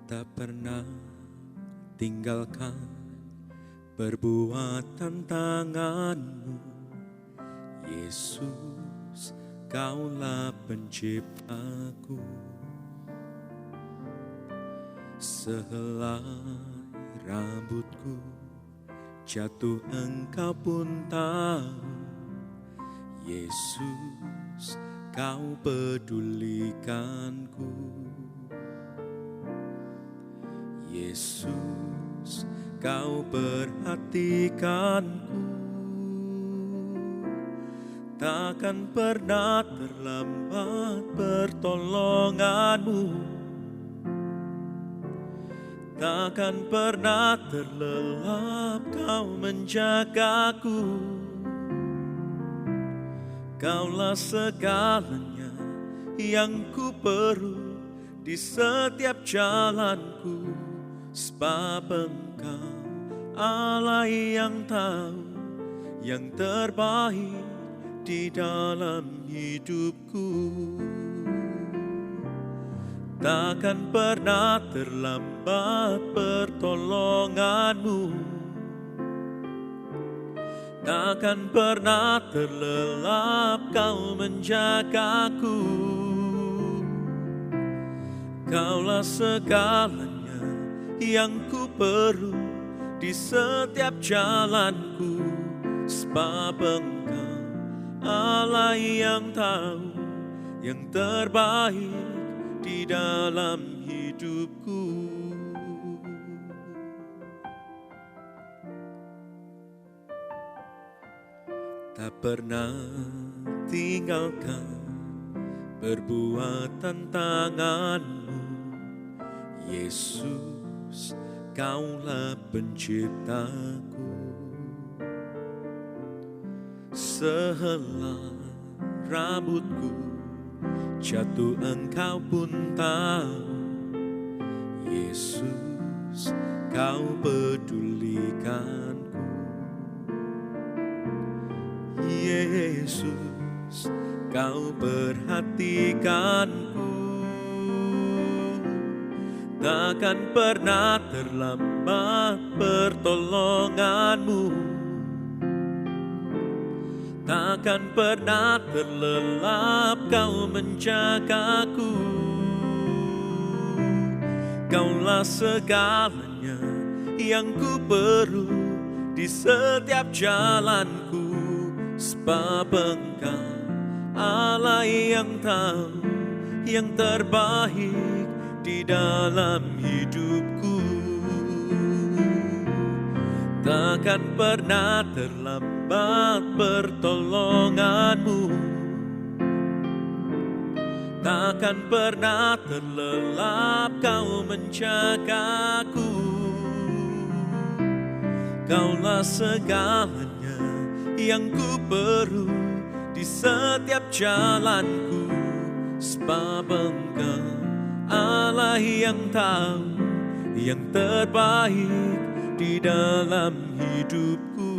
Tak pernah tinggalkan perbuatan tanganmu, Yesus, Kaulah penciptaku. Sehelai rambutku jatuh, Engkau pun tahu, Yesus, Kau pedulikanku. Yesus, Kau perhatikanku. Takkan pernah terlambat pertolonganmu, takkan pernah terlelap Kau menjagaku. Kaulah segalanya yang ku perlu di setiap jalanku, sebab Engkau Allah yang tahu yang terbaik di dalam hidupku. Takkan pernah terlambat pertolonganmu, takkan pernah terlelap Kau menjagaku. Kaulah segalanya yang ku perlu di setiap jalanku, sebab Engkau Allah yang tahu yang terbaik di dalam hidupku. Tak pernah tinggalkan perbuatan tanganmu, Yesus, Kaulah penciptaku. Sehelai rambutku jatuh, Engkau pun tahu, Yesus, Kau pedulikanku. Yesus, Kau perhatikanku. Takkan pernah terlambat pertolonganmu, takkan pernah terlelap Kau menjagaku. Kaulah segalanya yang ku perlu di setiap jalanku, sebab Engkau Allah yang tahu yang terbaik di dalam hidupku. Takkan pernah terlambat pertolonganmu, takkan pernah terlelap Kau menjagaku. Kaulah segalanya yang ku perlu di setiap jalanku, sebab Engkau Allah yang tahu yang terbaik di dalam hidupku.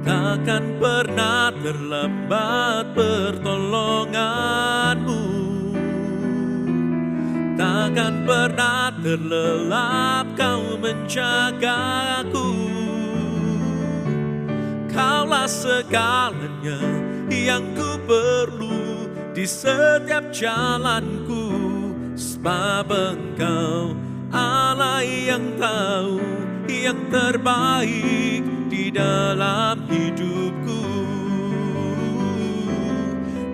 Takkan pernah terlambat pertolonganmu, takkan pernah terlelap Kau menjagaku. Kaulah segalanya yang ku perlu di setiap jalanku, sebab Engkau Allah yang tahu yang terbaik di dalam hidupku.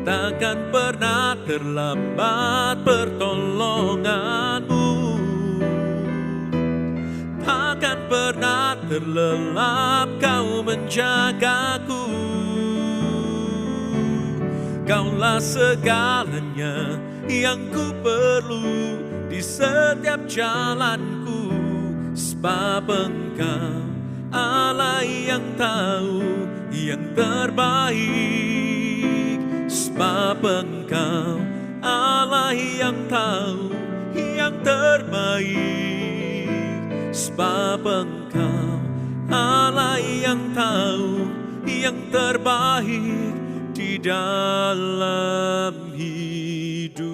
Takkan pernah terlambat pertolonganmu, takkan pernah terlelap Kau menjagaku. Kaulah segalanya yang ku perlu di setiap jalanku, sebab Engkau Allah yang tahu yang terbaik, sebab Engkau Allah yang tahu yang terbaik, sebab Engkau Allah yang tahu yang terbaik di dalam hidupku.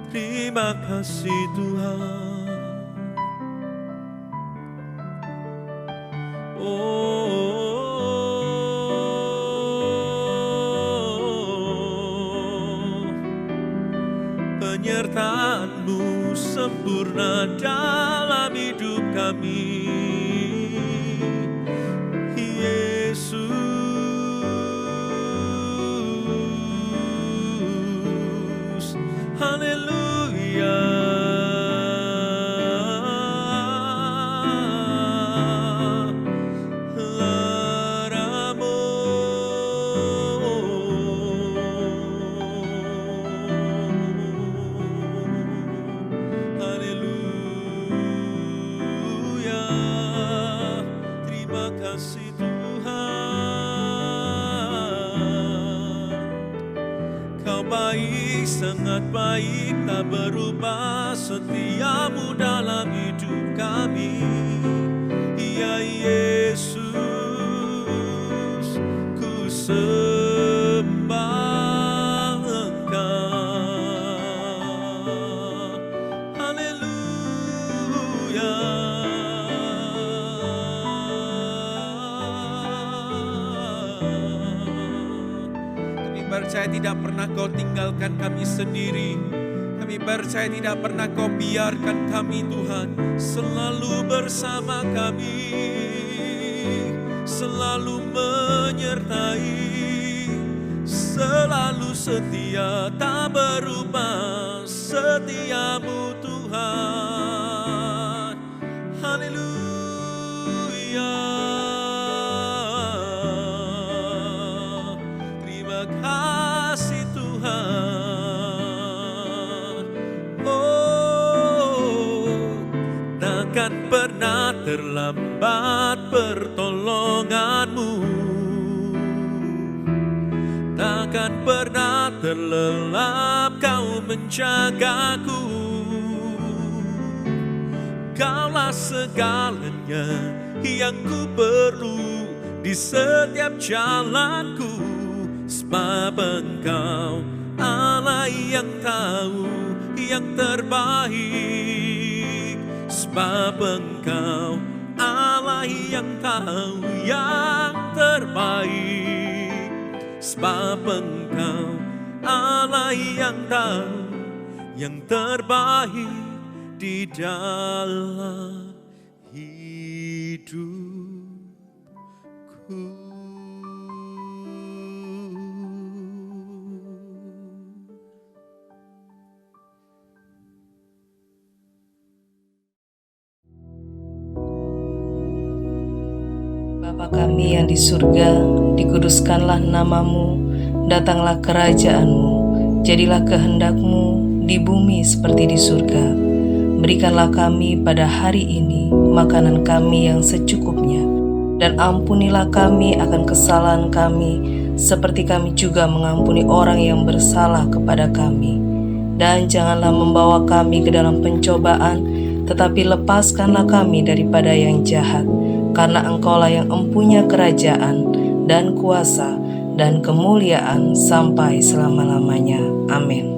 Terima kasih Tuhan. Penyertaan-Mu sempurna dalam hidup kami, Yesus. Haleluya. Baik, sangat baik, tak berubah setia-Mu dalam hidup kami, ya Yesus. Ku sembah Engkau. Haleluya. Percaya tidak pernah Kau tinggalkan kami sendiri. Kami percaya tidak pernah Kau biarkan kami, Tuhan. Selalu bersama kami, selalu menyertai, selalu setia, tak berubah setia-Mu Tuhan. Haleluya. Kasih Tuhan, takkan pernah terlambat pertolongan-Mu, takkan pernah terlelap Kau menjagaku. Kaulah segalanya yang ku perlu di setiap jalanku. Sebab Engkau Allah yang tahu yang terbaik. Sebab Engkau Allah yang tahu yang terbaik. Sebab Engkau Allah yang tahu yang terbaik di dalam hidupku. Bapa kami yang di surga, dikuduskanlah nama-Mu, datanglah kerajaan-Mu, jadilah kehendak-Mu di bumi seperti di surga. Berikanlah kami pada hari ini makanan kami yang secukupnya, dan ampunilah kami akan kesalahan kami, seperti kami juga mengampuni orang yang bersalah kepada kami. Dan janganlah membawa kami ke dalam pencobaan, tetapi lepaskanlah kami daripada yang jahat. Karena Engkaulah yang empunya kerajaan dan kuasa dan kemuliaan sampai selama-lamanya. Amin.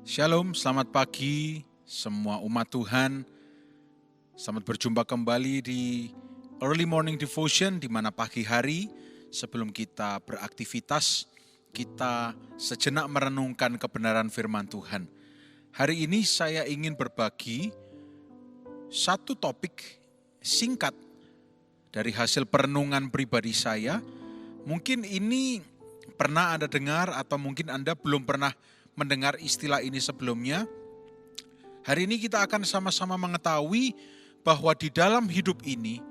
Shalom, selamat pagi semua umat Tuhan. Selamat berjumpa kembali di Early Morning Devotion, di mana pagi hari sebelum kita beraktivitas, kita sejenak merenungkan kebenaran firman Tuhan. Hari ini saya ingin berbagi satu topik singkat dari hasil perenungan pribadi saya. Mungkin ini pernah Anda dengar atau mungkin Anda belum pernah mendengar istilah ini sebelumnya. Hari ini kita akan sama-sama mengetahui bahwa di dalam hidup ini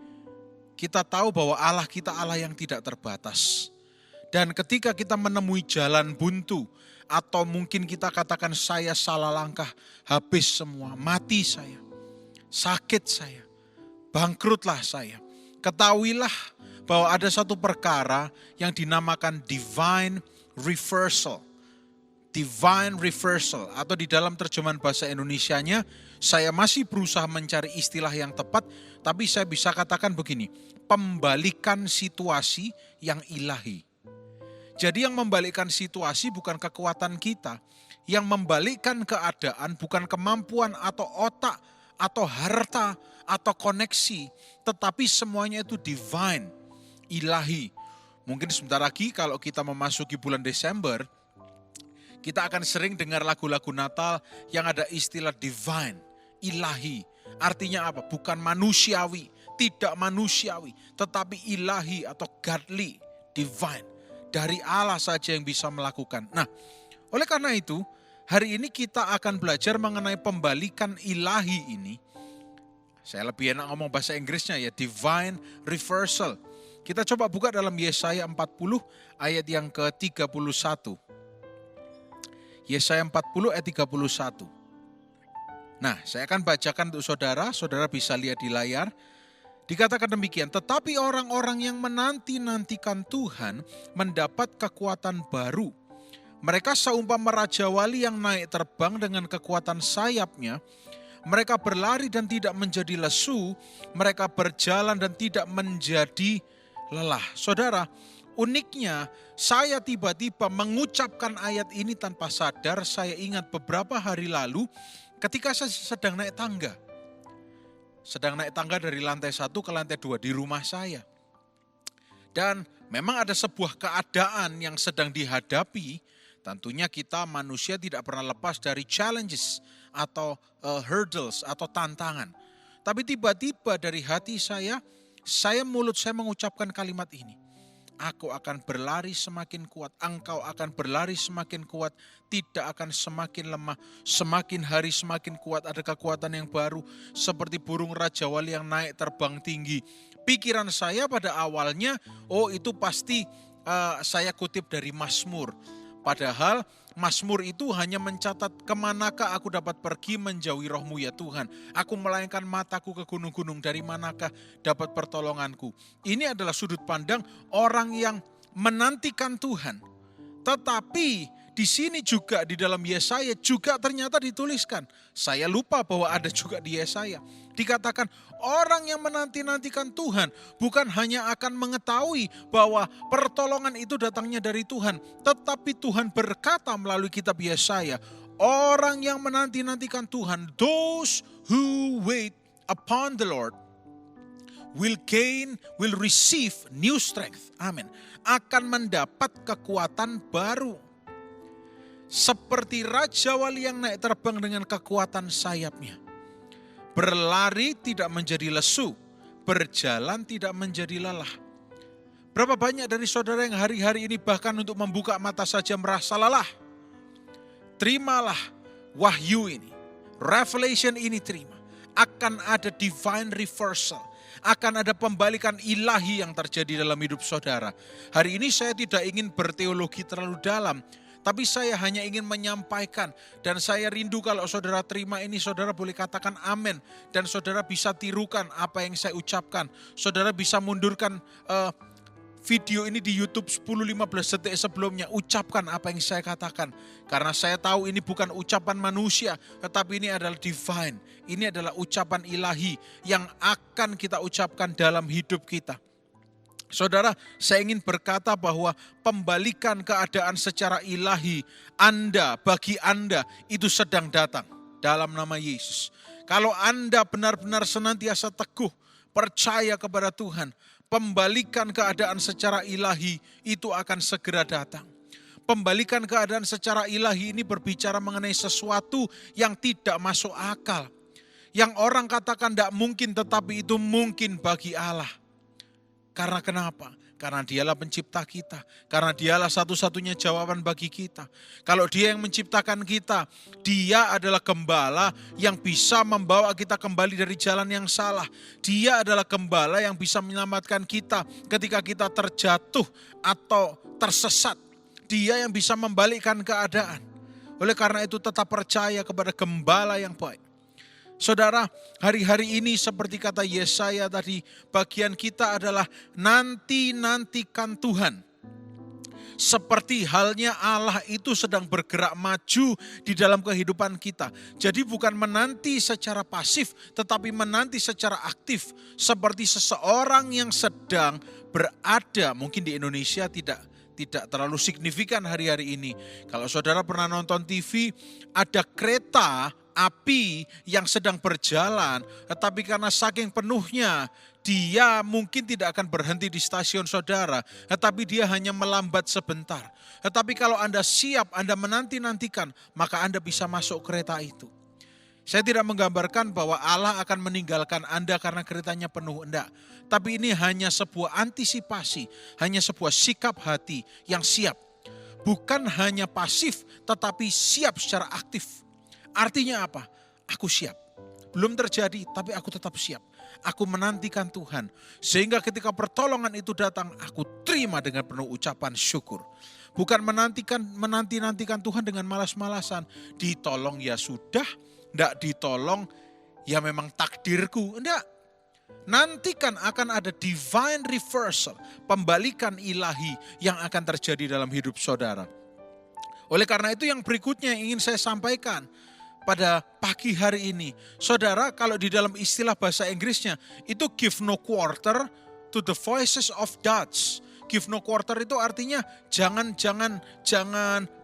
kita tahu bahwa Allah kita Allah yang tidak terbatas. Dan ketika kita menemui jalan buntu, atau mungkin kita katakan saya salah langkah, habis semua, mati saya, sakit saya, bangkrutlah saya. Ketahuilah bahwa ada satu perkara yang dinamakan divine reversal. divine reversal, atau di dalam terjemahan bahasa Indonesianya, saya masih berusaha mencari istilah yang tepat, tapi saya bisa katakan begini, pembalikan situasi yang ilahi. Jadi yang membalikkan situasi bukan kekuatan kita, yang membalikkan keadaan bukan kemampuan atau otak atau harta atau koneksi, tetapi semuanya itu divine, ilahi. Mungkin sebentar lagi kalau kita memasuki bulan Desember, kita akan sering dengar lagu-lagu Natal yang ada istilah divine, ilahi. Artinya apa? Bukan manusiawi, tidak manusiawi, tetapi ilahi atau godly, divine. Dari Allah saja yang bisa melakukan. Nah, oleh karena itu, hari ini kita akan belajar mengenai pembalikan ilahi ini. Saya lebih enak ngomong bahasa Inggrisnya ya, divine reversal. Kita coba buka dalam Yesaya 40 ayat yang ke-31. Yesaya 40 ayat 31. Nah, saya akan bacakan untuk saudara bisa lihat di layar. Dikatakan demikian, tetapi orang-orang yang menanti-nantikan Tuhan mendapat kekuatan baru. Mereka seumpama raja wali yang naik terbang dengan kekuatan sayapnya. Mereka berlari dan tidak menjadi lesu, mereka berjalan dan tidak menjadi lelah. Saudara, uniknya saya tiba-tiba mengucapkan ayat ini tanpa sadar. Saya ingat beberapa hari lalu ketika saya sedang naik tangga. Sedang naik tangga dari lantai 1 ke lantai 2 di rumah saya. Dan memang ada sebuah keadaan yang sedang dihadapi. Tentunya kita manusia tidak pernah lepas dari challenges atau hurdles atau tantangan. Tapi tiba-tiba dari hati mulut saya mengucapkan kalimat ini. Aku akan berlari semakin kuat, engkau akan berlari semakin kuat, tidak akan semakin lemah, semakin hari semakin kuat, ada kekuatan yang baru, seperti burung raja wali yang naik terbang tinggi. Pikiran saya pada awalnya, itu pasti saya kutip dari Mazmur. Padahal Mazmur itu hanya mencatat kemanakah aku dapat pergi menjauhi rohmu ya Tuhan. Aku melayangkan mataku ke gunung-gunung, dari manakah dapat pertolonganku. Ini adalah sudut pandang orang yang menantikan Tuhan. Tetapi di sini juga di dalam Yesaya juga ternyata dituliskan. Saya lupa bahwa ada juga di Yesaya. Dikatakan orang yang menanti-nantikan Tuhan bukan hanya akan mengetahui bahwa pertolongan itu datangnya dari Tuhan. Tetapi Tuhan berkata melalui kitab Yesaya, orang yang menanti-nantikan Tuhan, those who wait upon the Lord will receive new strength. Amin. Akan mendapat kekuatan baru. Seperti raja wali yang naik terbang dengan kekuatan sayapnya. Berlari tidak menjadi lesu, berjalan tidak menjadi lelah. Berapa banyak dari saudara yang hari-hari ini bahkan untuk membuka mata saja merasa lelah? Terimalah wahyu ini, revelation ini terima. Akan ada divine reversal. Akan ada pembalikan ilahi yang terjadi dalam hidup saudara. Hari ini saya tidak ingin berteologi terlalu dalam, tapi saya hanya ingin menyampaikan, dan saya rindu kalau saudara terima ini, saudara boleh katakan amin. Dan saudara bisa tirukan apa yang saya ucapkan. Saudara bisa mundurkan video ini di YouTube 10-15 detik sebelumnya. Ucapkan apa yang saya katakan. Karena saya tahu ini bukan ucapan manusia, tetapi ini adalah divine. Ini adalah ucapan ilahi yang akan kita ucapkan dalam hidup kita. Saudara, saya ingin berkata bahwa pembalikan keadaan secara ilahi bagi Anda itu sedang datang dalam nama Yesus. Kalau Anda benar-benar senantiasa teguh percaya kepada Tuhan, pembalikan keadaan secara ilahi itu akan segera datang. Pembalikan keadaan secara ilahi ini berbicara mengenai sesuatu yang tidak masuk akal. Yang orang katakan tidak mungkin, tetapi itu mungkin bagi Allah. Karena kenapa? Karena dialah pencipta kita. Karena dialah satu-satunya jawaban bagi kita. Kalau dia yang menciptakan kita, dia adalah gembala yang bisa membawa kita kembali dari jalan yang salah. Dia adalah gembala yang bisa menyelamatkan kita ketika kita terjatuh atau tersesat. Dia yang bisa membalikkan keadaan. Oleh karena itu tetap percaya kepada gembala yang baik. Saudara, hari-hari ini seperti kata Yesaya tadi, bagian kita adalah nanti-nantikan Tuhan. Seperti halnya Allah itu sedang bergerak maju di dalam kehidupan kita. Jadi bukan menanti secara pasif, tetapi menanti secara aktif. Seperti seseorang yang sedang berada, mungkin di Indonesia tidak terlalu signifikan hari-hari ini. Kalau saudara pernah nonton TV, ada kereta api yang sedang berjalan, tetapi karena saking penuhnya, dia mungkin tidak akan berhenti di stasiun saudara, tetapi dia hanya melambat sebentar. Tetapi kalau Anda siap, Anda menanti-nantikan, maka Anda bisa masuk kereta itu. Saya tidak menggambarkan bahwa Allah akan meninggalkan Anda karena keretanya penuh, enggak. Tapi ini hanya sebuah antisipasi, hanya sebuah sikap hati yang siap. Bukan hanya pasif, tetapi siap secara aktif. Artinya apa? Aku siap. Belum terjadi, tapi aku tetap siap. Aku menantikan Tuhan. Sehingga ketika pertolongan itu datang, aku terima dengan penuh ucapan syukur. Bukan menanti-nantikan Tuhan dengan malas-malasan. Ditolong ya sudah, enggak ditolong ya memang takdirku. Enggak. Nantikan akan ada divine reversal, pembalikan ilahi yang akan terjadi dalam hidup saudara. Oleh karena itu yang berikutnya yang ingin saya sampaikan pada pagi hari ini. Saudara, kalau di dalam istilah bahasa Inggrisnya, itu give no quarter to the voices of doubts. Give no quarter itu artinya jangan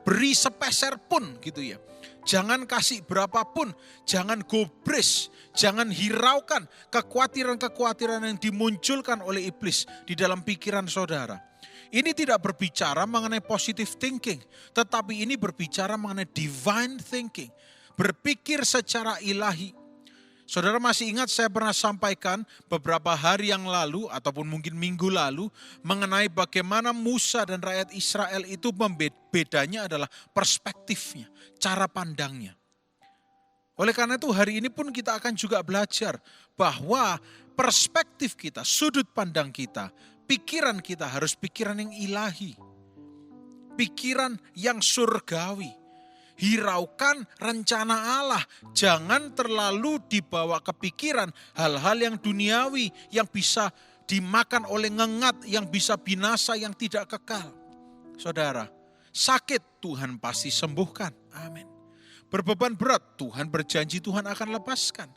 beri sepeser pun gitu ya. Jangan kasih berapapun, jangan gubris, jangan hiraukan kekhawatiran-kekhawatiran yang dimunculkan oleh iblis di dalam pikiran saudara. Ini tidak berbicara mengenai positive thinking, tetapi ini berbicara mengenai divine thinking. Berpikir secara ilahi. Saudara masih ingat saya pernah sampaikan beberapa hari yang lalu ataupun mungkin minggu lalu mengenai bagaimana Musa dan rakyat Israel itu bedanya adalah perspektifnya, cara pandangnya. Oleh karena itu hari ini pun kita akan juga belajar bahwa perspektif kita, sudut pandang kita, pikiran kita harus pikiran yang ilahi. Pikiran yang surgawi. Hiraukan rencana Allah. Jangan terlalu dibawa kepikiran hal-hal yang duniawi yang bisa dimakan oleh ngengat, yang bisa binasa, yang tidak kekal. Saudara, sakit Tuhan pasti sembuhkan. Amin. Berbeban berat Tuhan berjanji Tuhan akan lepaskan.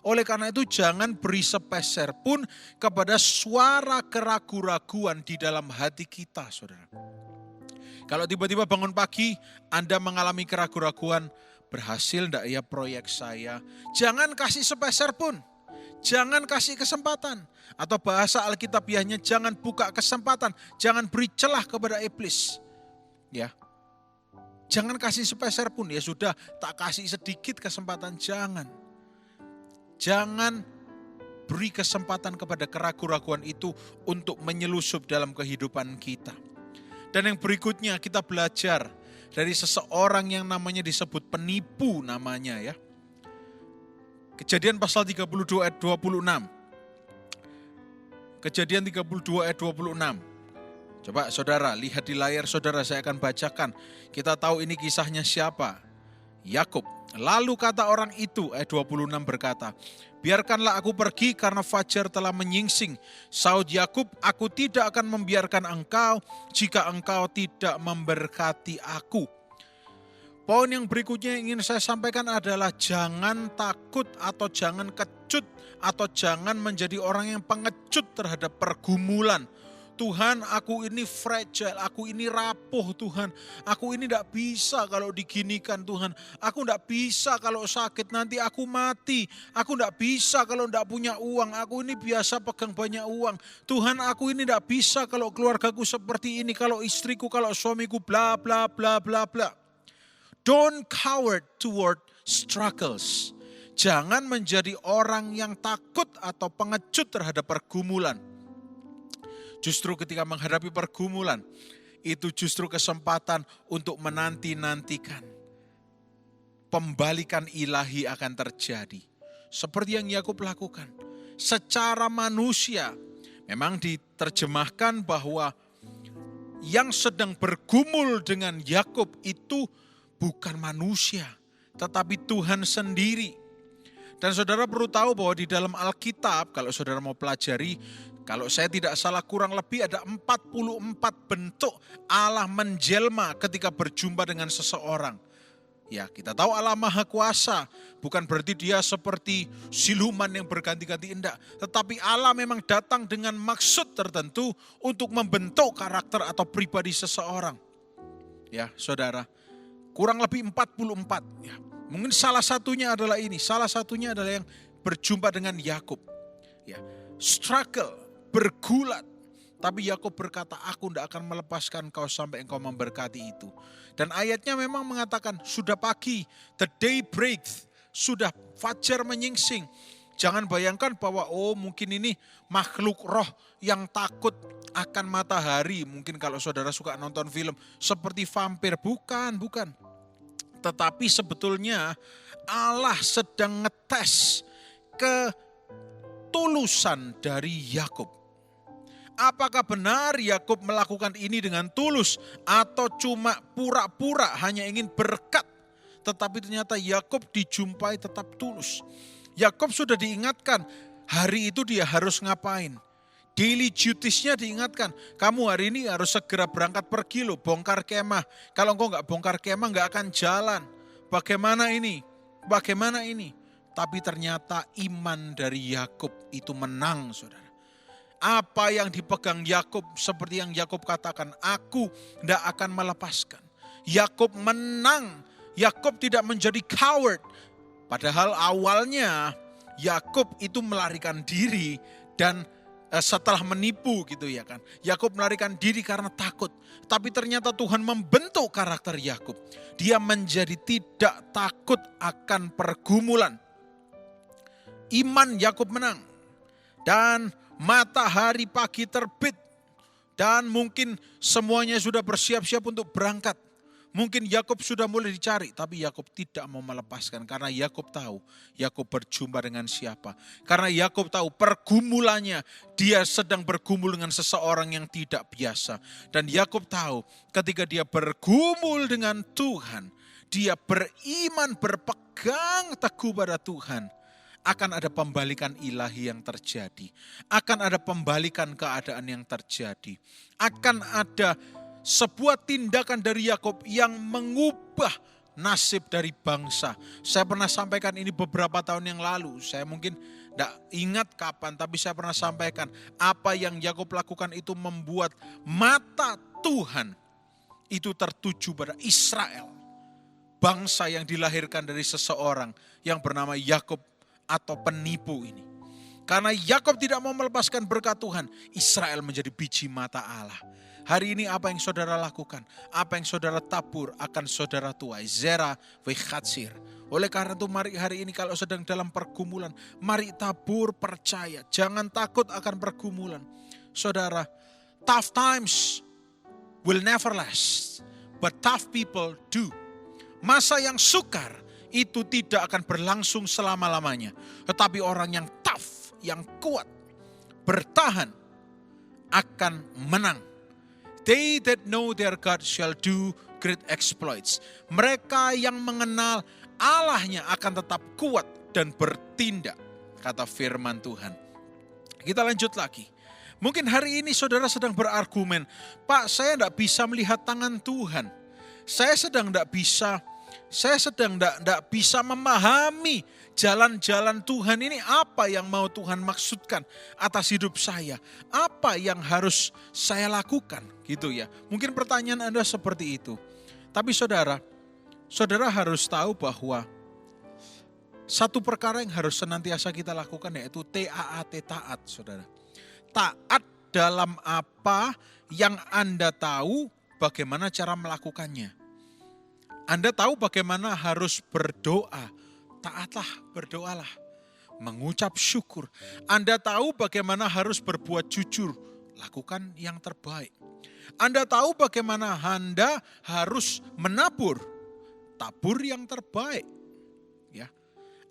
Oleh karena itu jangan beri sepeser pun kepada suara keraguan-raguan di dalam hati kita, saudara. Kalau tiba-tiba bangun pagi, Anda mengalami keraguan-raguan, berhasil enggak ya proyek saya? Jangan kasih sepeser pun. Jangan kasih kesempatan. Atau bahasa Alkitabiahnya, jangan buka kesempatan. Jangan beri celah kepada iblis. Ya. Jangan kasih sepeser pun. Ya sudah, tak kasih sedikit kesempatan. Jangan. Jangan beri kesempatan kepada keraguan-raguan itu untuk menyelusup dalam kehidupan kita. Dan yang berikutnya kita belajar dari seseorang yang namanya disebut penipu namanya ya. Kejadian pasal 32 ayat 26. Kejadian 32 ayat 26. Coba saudara lihat di layar saudara, saya akan bacakan. Kita tahu ini kisahnya siapa? Yakub. Lalu kata orang itu, ayat 26 berkata, biarkanlah aku pergi karena fajar telah menyingsing. Saud Yakub, aku tidak akan membiarkan engkau jika engkau tidak memberkati aku. Poin yang berikutnya yang ingin saya sampaikan adalah jangan takut atau jangan kecut atau jangan menjadi orang yang pengecut terhadap pergumulan. Tuhan, aku ini fragile, aku ini rapuh Tuhan. Aku ini tidak bisa kalau diginikan Tuhan. Aku tidak bisa kalau sakit nanti aku mati. Aku tidak bisa kalau tidak punya uang. Aku ini biasa pegang banyak uang. Tuhan, aku ini tidak bisa kalau keluargaku seperti ini. Kalau istriku, kalau suamiku bla bla bla bla bla. Don't coward toward struggles. Jangan menjadi orang yang takut atau pengecut terhadap pergumulan. Justru ketika menghadapi pergumulan, itu justru kesempatan untuk menanti-nantikan. Pembalikan ilahi akan terjadi. Seperti yang Yakub lakukan. Secara manusia, memang diterjemahkan bahwa yang sedang bergumul dengan Yakub itu bukan manusia, tetapi Tuhan sendiri. Dan saudara perlu tahu bahwa di dalam Alkitab, kalau saudara mau pelajari, Kalau saya tidak salah kurang lebih ada 44 bentuk Allah menjelma ketika berjumpa dengan seseorang. Ya, kita tahu Allah Maha Kuasa, bukan berarti dia seperti siluman yang berganti-ganti, enggak. Tetapi Allah memang datang dengan maksud tertentu untuk membentuk karakter atau pribadi seseorang. Ya, saudara, kurang lebih 44. Ya, mungkin salah satunya adalah ini, salah satunya adalah yang berjumpa dengan Yakub. Ya, struggle, bergulat. Tapi Yakub berkata, aku tidak akan melepaskan kau sampai engkau memberkati itu. Dan ayatnya memang mengatakan, sudah pagi, the day breaks, sudah fajar menyingsing. Jangan bayangkan bahwa mungkin ini makhluk roh yang takut akan matahari. Mungkin kalau saudara suka nonton film seperti vampir. Bukan. Tetapi sebetulnya Allah sedang ngetes ketulusan dari Yakub. Apakah benar Yakub melakukan ini dengan tulus atau cuma pura-pura hanya ingin berkat? Tetapi ternyata Yakub dijumpai tetap tulus. Yakub sudah diingatkan hari itu dia harus ngapain. Daily duties-nya diingatkan. Kamu hari ini harus segera berangkat pergi loh, bongkar kemah. Kalau engkau gak bongkar kemah gak akan jalan. Bagaimana ini? Tapi ternyata iman dari Yakub itu menang, saudara. Apa yang dipegang Yakub seperti yang Yakub katakan, aku tidak akan melepaskan. Yakub menang. Yakub tidak menjadi coward. Padahal awalnya Yakub itu melarikan diri dan setelah menipu gitu ya kan. Yakub melarikan diri karena takut. Tapi ternyata Tuhan membentuk karakter Yakub. Dia menjadi tidak takut akan pergumulan. Iman Yakub menang. Dan matahari pagi terbit dan mungkin semuanya sudah bersiap-siap untuk berangkat. Mungkin Yakub sudah mulai dicari, tapi Yakub tidak mau melepaskan karena Yakub tahu Yakub berjumpa dengan siapa. Karena Yakub tahu pergumulannya, dia sedang bergumul dengan seseorang yang tidak biasa. Dan Yakub tahu ketika dia bergumul dengan Tuhan, dia beriman, berpegang teguh pada Tuhan. Akan ada pembalikan ilahi yang terjadi. Akan ada pembalikan keadaan yang terjadi. Akan ada sebuah tindakan dari Yakub yang mengubah nasib dari bangsa. Saya pernah sampaikan ini beberapa tahun yang lalu. Saya mungkin tidak ingat kapan, tapi saya pernah sampaikan. Apa yang Yakub lakukan itu membuat mata Tuhan itu tertuju pada Israel. Bangsa yang dilahirkan dari seseorang yang bernama Yakub atau penipu ini. Karena Yakub tidak mau melepaskan berkat Tuhan, Israel menjadi biji mata Allah. Hari ini apa yang saudara lakukan? Apa yang saudara tabur akan saudara tuai. Zera vekhatsir. Oleh karena itu mari hari ini kalau sedang dalam pergumulan, mari tabur percaya. Jangan takut akan pergumulan. Saudara, tough times will never last. But tough people do. Masa yang sukar itu tidak akan berlangsung selama-lamanya. Tetapi orang yang tough, yang kuat, bertahan, akan menang. They that know their God shall do great exploits. Mereka yang mengenal Allahnya akan tetap kuat dan bertindak, kata firman Tuhan. Kita lanjut lagi. Mungkin hari ini saudara sedang berargumen, Pak, saya tidak bisa melihat tangan Tuhan. Saya sedang tidak bisa memahami jalan-jalan Tuhan ini, apa yang mau Tuhan maksudkan atas hidup saya. Apa yang harus saya lakukan gitu ya. Mungkin pertanyaan Anda seperti itu. Tapi saudara harus tahu bahwa satu perkara yang harus senantiasa kita lakukan yaitu TAAT, taat saudara. Taat dalam apa yang Anda tahu bagaimana cara melakukannya. Anda tahu bagaimana harus berdoa, taatlah, berdoalah, mengucap syukur. Anda tahu bagaimana harus berbuat jujur, lakukan yang terbaik. Anda tahu bagaimana Anda harus menabur, tabur yang terbaik. Ya.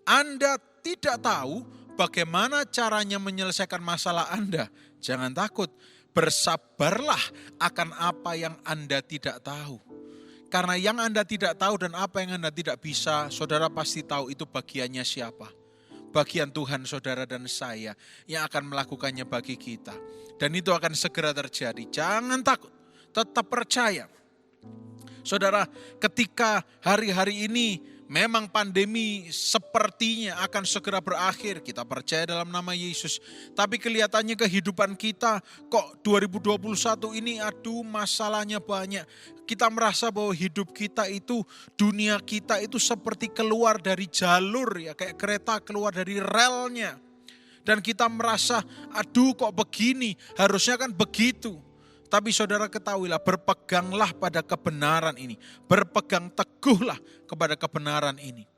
Anda tidak tahu bagaimana caranya menyelesaikan masalah Anda, jangan takut, bersabarlah akan apa yang Anda tidak tahu. Karena yang Anda tidak tahu dan apa yang Anda tidak bisa, saudara pasti tahu itu bagiannya siapa. bagian Tuhan saudara dan saya yang akan melakukannya bagi kita. Dan itu akan segera terjadi. Jangan takut, tetap percaya. Saudara, ketika hari-hari ini memang pandemi sepertinya akan segera berakhir, kita percaya dalam nama Yesus. Tapi kelihatannya kehidupan kita kok 2021 ini masalahnya banyak. Kita merasa bahwa hidup kita itu, dunia kita itu seperti keluar dari jalur ya, kayak kereta keluar dari relnya. Dan kita merasa kok begini, harusnya kan begitu. Tapi saudara ketahuilah, berpeganglah pada kebenaran ini. Berpegang teguhlah kepada kebenaran ini.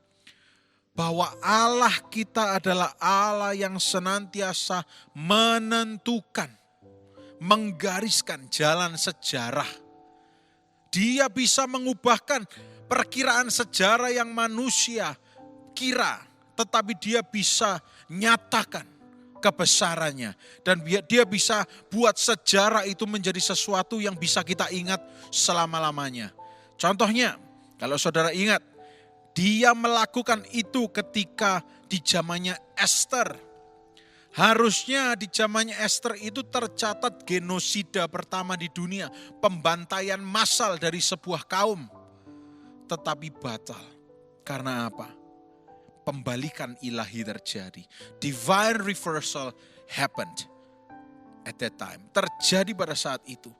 Bahwa Allah kita adalah Allah yang senantiasa menentukan, menggariskan jalan sejarah. Dia bisa mengubahkan perkiraan sejarah yang manusia kira, tetapi dia bisa nyatakan kebesarannya. Dan dia bisa buat sejarah itu menjadi sesuatu yang bisa kita ingat selama-lamanya. Contohnya, kalau saudara ingat, dia melakukan itu ketika di zamannya Esther. Harusnya di zamannya Esther itu tercatat genosida pertama di dunia. Pembantaian massal dari sebuah kaum. Tetapi batal. Karena apa? Pembalikan ilahi terjadi. Divine reversal happened at that time. Terjadi pada saat itu.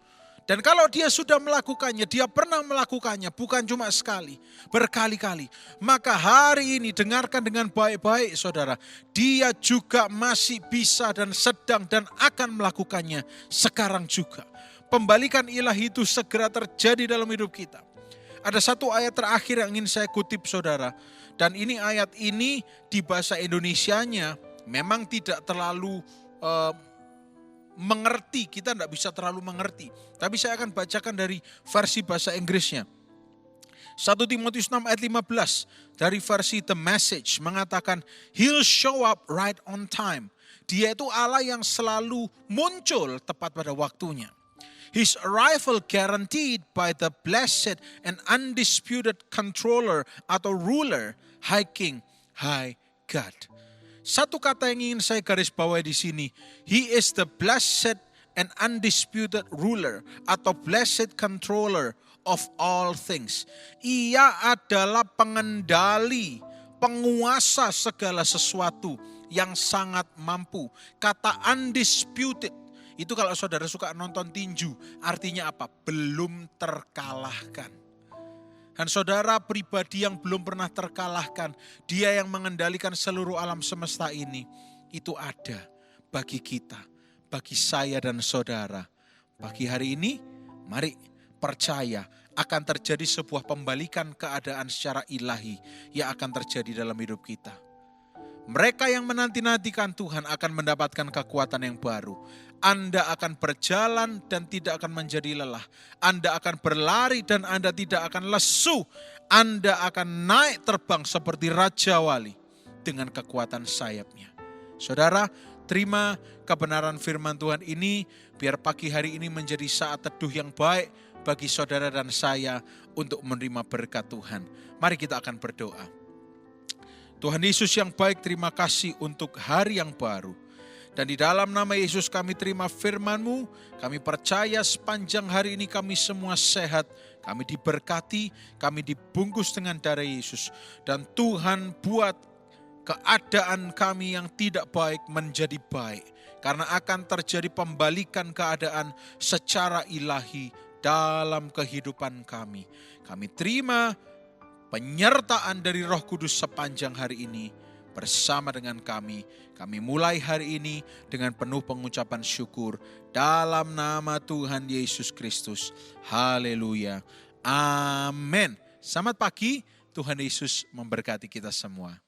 Dan kalau dia sudah melakukannya, dia pernah melakukannya, bukan cuma sekali, berkali-kali. Maka hari ini dengarkan dengan baik-baik saudara. Dia juga masih bisa dan sedang dan akan melakukannya sekarang juga. Pembalikan ilahi itu segera terjadi dalam hidup kita. Ada satu ayat terakhir yang ingin saya kutip saudara. Dan ini ayat ini di bahasa Indonesianya memang tidak terlalu mengerti. Kita tidak bisa terlalu mengerti. Tapi saya akan bacakan dari versi bahasa Inggrisnya. 1 Timotius 6 ayat 15 dari versi The Message mengatakan, He'll show up right on time. Dia itu Allah yang selalu muncul tepat pada waktunya. His arrival guaranteed by the blessed and undisputed controller atau ruler, High King, High God. Satu kata yang ingin saya garis bawahi di sini. He is the blessed and undisputed ruler atau blessed controller of all things. Ia adalah pengendali, penguasa segala sesuatu yang sangat mampu. Kata undisputed. Itu kalau saudara suka nonton tinju, artinya apa? Belum terkalahkan. Dan saudara pribadi yang belum pernah terkalahkan, dia yang mengendalikan seluruh alam semesta ini, itu ada bagi kita, bagi saya dan saudara. Pagi hari ini, mari percaya akan terjadi sebuah pembalikan keadaan secara ilahi yang akan terjadi dalam hidup kita. Mereka yang menanti-nantikan Tuhan akan mendapatkan kekuatan yang baru. Anda akan berjalan dan tidak akan menjadi lelah. Anda akan berlari dan Anda tidak akan lesu. Anda akan naik terbang seperti Raja Wali dengan kekuatan sayapnya. Saudara, terima kebenaran firman Tuhan ini. Biar pagi hari ini menjadi saat teduh yang baik bagi saudara dan saya untuk menerima berkat Tuhan. Mari kita akan berdoa. Tuhan Yesus yang baik, terima kasih untuk hari yang baru. Dan di dalam nama Yesus kami terima firman-Mu. Kami percaya sepanjang hari ini kami semua sehat. Kami diberkati, kami dibungkus dengan darah Yesus. Dan Tuhan buat keadaan kami yang tidak baik menjadi baik. Karena akan terjadi pembalikan keadaan secara ilahi dalam kehidupan kami. Kami terima penyertaan dari Roh Kudus sepanjang hari ini bersama dengan kami. Kami mulai hari ini dengan penuh pengucapan syukur dalam nama Tuhan Yesus Kristus. Haleluya. Amin. Selamat pagi. Tuhan Yesus memberkati kita semua.